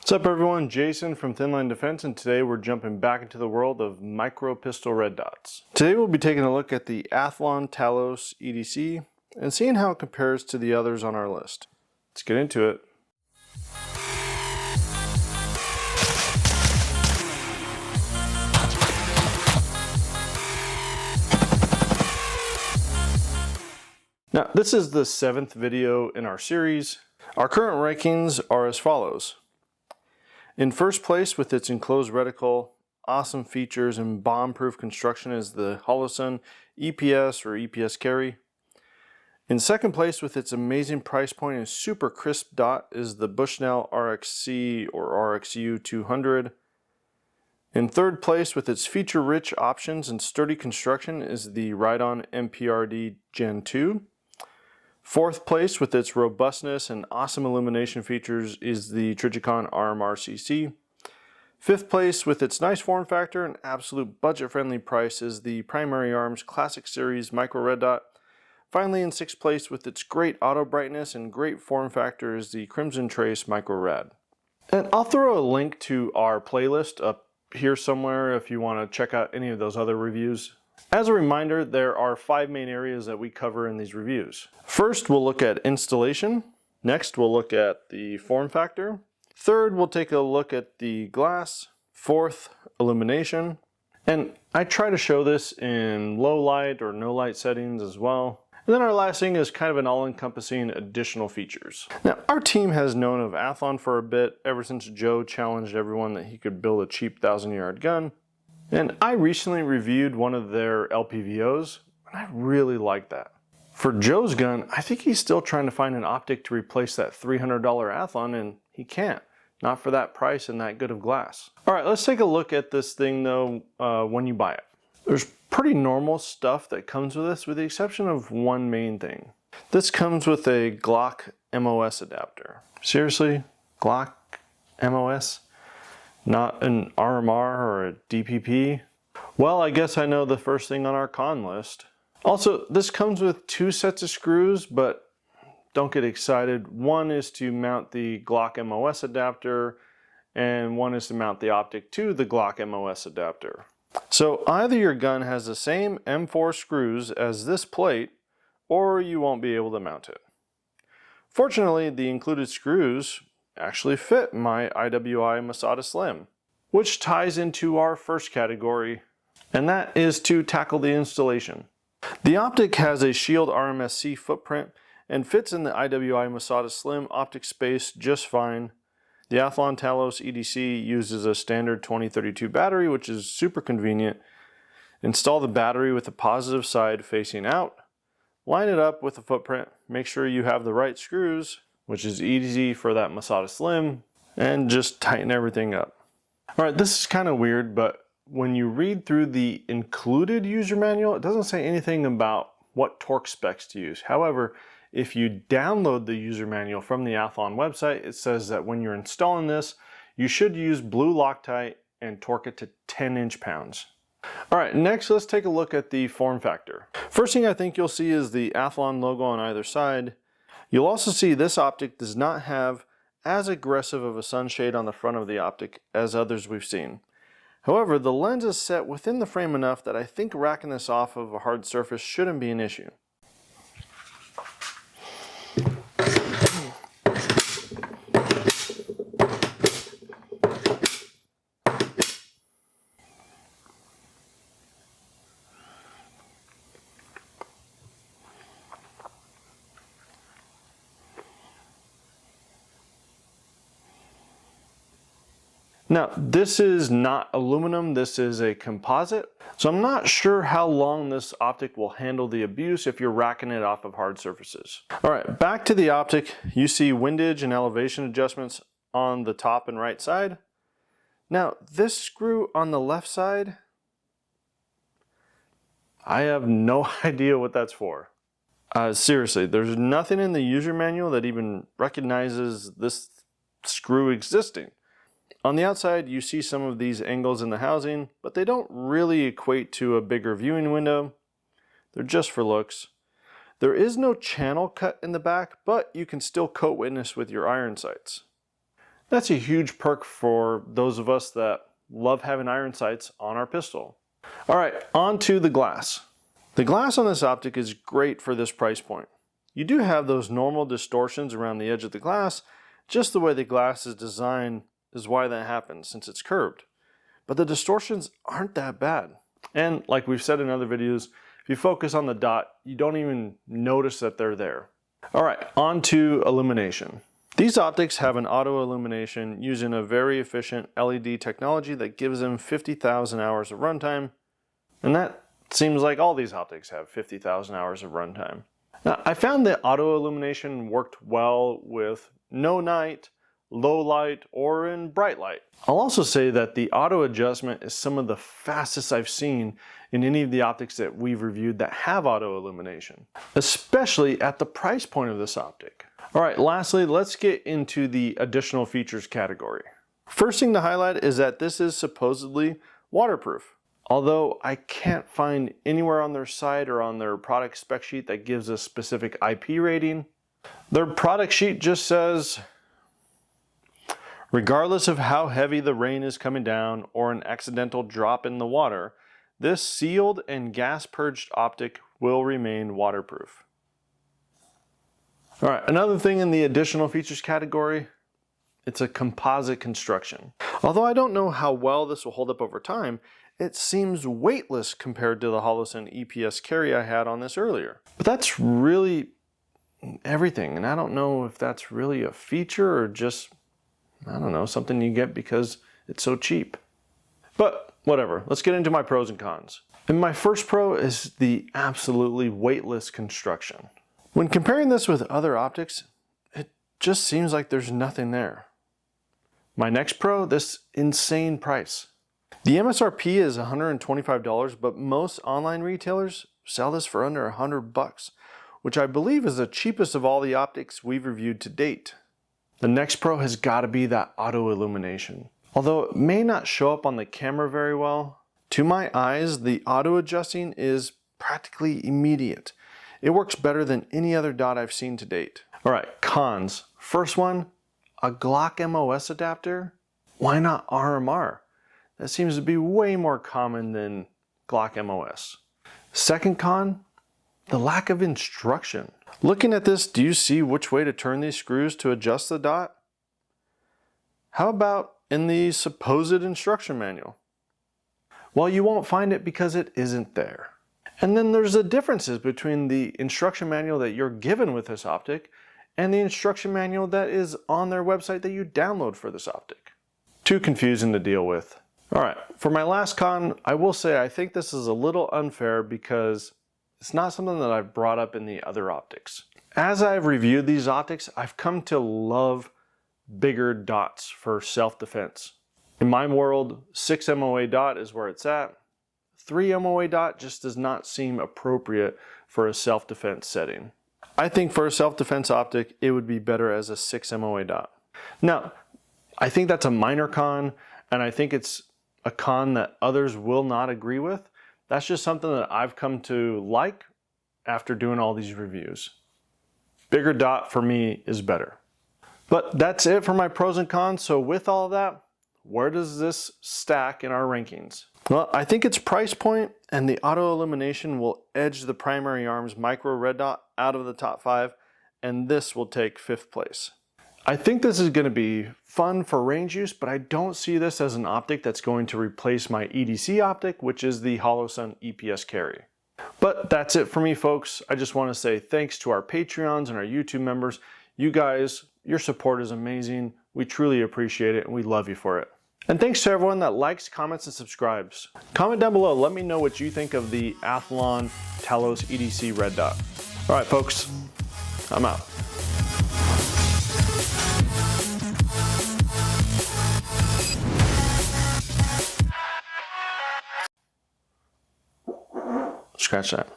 What's up everyone, Jason from Thinline Defense, and today we're jumping back into the world of micro pistol red dots. Today we'll be taking a look at the Athlon Talos EDC and seeing how it compares to the others on our list. Let's get into it. Now, this is the 7th video in our series. Our current rankings are as follows. In first place with its enclosed reticle, awesome features, and bomb-proof construction is the Holosun EPS or EPS carry. In second place with its amazing price point and super crisp dot is the Bushnell RXC or RXU 200. In third place with its feature-rich options and sturdy construction is the Ride-On MPRD Gen 2. Fourth place with its robustness and awesome illumination features is the Trijicon RMRCC. Fifth place with its nice form factor and absolute budget-friendly price is the Primary Arms Classic Series Micro Red Dot. Finally, in sixth place with its great auto brightness and great form factor is the Crimson Trace Micro Rad. And I'll throw a link to our playlist up here somewhere if you want to check out any of those other reviews. As a reminder, there are 5 main areas that we cover in these reviews. First, we'll look at installation. Next, we'll look at the form factor. Third, we'll take a look at the glass. Fourth, illumination. And I try to show this in low light or no light settings as well. And then our last thing is kind of an all-encompassing additional features. Now, our team has known of Athlon for a bit, ever since Joe challenged everyone that he could build a cheap 1,000-yard gun. And I recently reviewed one of their LPVOs, and I really like that. For Joe's gun, I think he's still trying to find an optic to replace that $300 Athlon, and he can't. Not for that price and that good of glass. All right, let's take a look at this thing though when you buy it. There's pretty normal stuff that comes with this, with the exception of one main thing. This comes with a Glock MOS adapter. Seriously? Glock MOS? Not an RMR or a DPP? Well, I guess I know the first thing on our con list. Also, this comes with 2 sets of screws, but don't get excited. One is to mount the Glock MOS adapter, and one is to mount the optic to the Glock MOS adapter. So either your gun has the same M4 screws as this plate, or you won't be able to mount it. Fortunately, the included screws actually fit my IWI Masada Slim, which ties into our first category, and that is to tackle the installation. The optic has a Shield RMSC footprint and fits in the IWI Masada Slim optic space just fine. The Athlon Talos EDC uses a standard 2032 battery, which is super convenient. Install the battery with the positive side facing out, line it up with the footprint, make sure you have the right screws, which is easy for that Masada Slim, and just tighten everything up. All right, this is kind of weird, but when you read through the included user manual, it doesn't say anything about what torque specs to use. However, if you download the user manual from the Athlon website, it says that when you're installing this, you should use blue Loctite and torque it to 10 inch-pounds. All right, next let's take a look at the form factor. First thing I think you'll see is the Athlon logo on either side. You'll also see this optic does not have as aggressive of a sunshade on the front of the optic as others we've seen. However, the lens is set within the frame enough that I think racking this off of a hard surface shouldn't be an issue. Now, this is not aluminum, this is a composite, so I'm not sure how long this optic will handle the abuse if you're racking it off of hard surfaces. All right, back to the optic. You see windage and elevation adjustments on the top and right side. Now, this screw on the left side, I have no idea what that's for. Seriously, there's nothing in the user manual that even recognizes this screw existing. On the outside, you see some of these angles in the housing, but they don't really equate to a bigger viewing window. They're just for looks. There is no channel cut in the back, but you can still coat witness with your iron sights. That's a huge perk for those of us that love having iron sights on our pistol. All right, on to the glass. The glass on this optic is great for this price point. You do have those normal distortions around the edge of the glass. Just the way the glass is designed is why that happens, since it's curved. But the distortions aren't that bad. And like we've said in other videos, if you focus on the dot, you don't even notice that they're there. All right, on to illumination. These optics have an auto illumination using a very efficient LED technology that gives them 50,000 hours of runtime. And that seems like all these optics have 50,000 hours of runtime. Now, I found that auto illumination worked well with no night, low light, or in bright light. I'll also say that the auto adjustment is some of the fastest I've seen in any of the optics that we've reviewed that have auto illumination, especially at the price point of this optic. All right, lastly, let's get into the additional features category. First thing to highlight is that this is supposedly waterproof. Although I can't find anywhere on their site or on their product spec sheet that gives a specific IP rating. Their product sheet just says, regardless of how heavy the rain is coming down or an accidental drop in the water, this sealed and gas purged optic will remain waterproof. All right, another thing in the additional features category, it's a composite construction. Although I don't know how well this will hold up over time, it seems weightless compared to the Holosun EPS carry I had on this earlier. But that's really everything, and I don't know if that's really a feature or just, I don't know, something you get because it's so cheap. But whatever, let's get into my pros and cons. And my first pro is the absolutely weightless construction. When comparing this with other optics, it just seems like there's nothing there. My next pro, this insane price. The MSRP is $125, but most online retailers sell this for under $100, which I believe is the cheapest of all the optics we've reviewed to date. The next pro has got to be that auto illumination. Although it may not show up on the camera very well, to my eyes, the auto adjusting is practically immediate. It works better than any other dot I've seen to date. All right, cons. First one, a Glock MOS adapter? Why not RMR? That seems to be way more common than Glock MOS. Second con, the lack of instruction. Looking at this, do you see which way to turn these screws to adjust the dot? How about in the supposed instruction manual? Well, you won't find it because it isn't there. And then there's the differences between the instruction manual that you're given with this optic and the instruction manual that is on their website that you download for this optic. Too confusing to deal with. All right, for my last con, I will say I think this is a little unfair because it's not something that I've brought up in the other optics. As I've reviewed these optics, I've come to love bigger dots for self-defense. In my world, 6 MOA dot is where it's at. 3 MOA dot just does not seem appropriate for a self-defense setting. I think for a self-defense optic, it would be better as a 6 MOA dot. Now, I think that's a minor con, and I think it's a con that others will not agree with. That's just something that I've come to like after doing all these reviews. Bigger dot for me is better. But that's it for my pros and cons. So with all of that, where does this stack in our rankings? Well, I think its price point and the auto illumination will edge the Primary Arms micro red dot out of the top 5, and this will take 5th place. I think this is going to be fun for range use, but I don't see this as an optic that's going to replace my EDC optic, which is the Holosun EPS carry. But that's it for me, folks. I just want to say thanks to our Patreons and our YouTube members. You guys, your support is amazing. We truly appreciate it, and we love you for it. And thanks to everyone that likes, comments, and subscribes. Comment down below. Let me know what you think of the Athlon Talos EDC red dot. All right, folks, I'm out. Scratch that.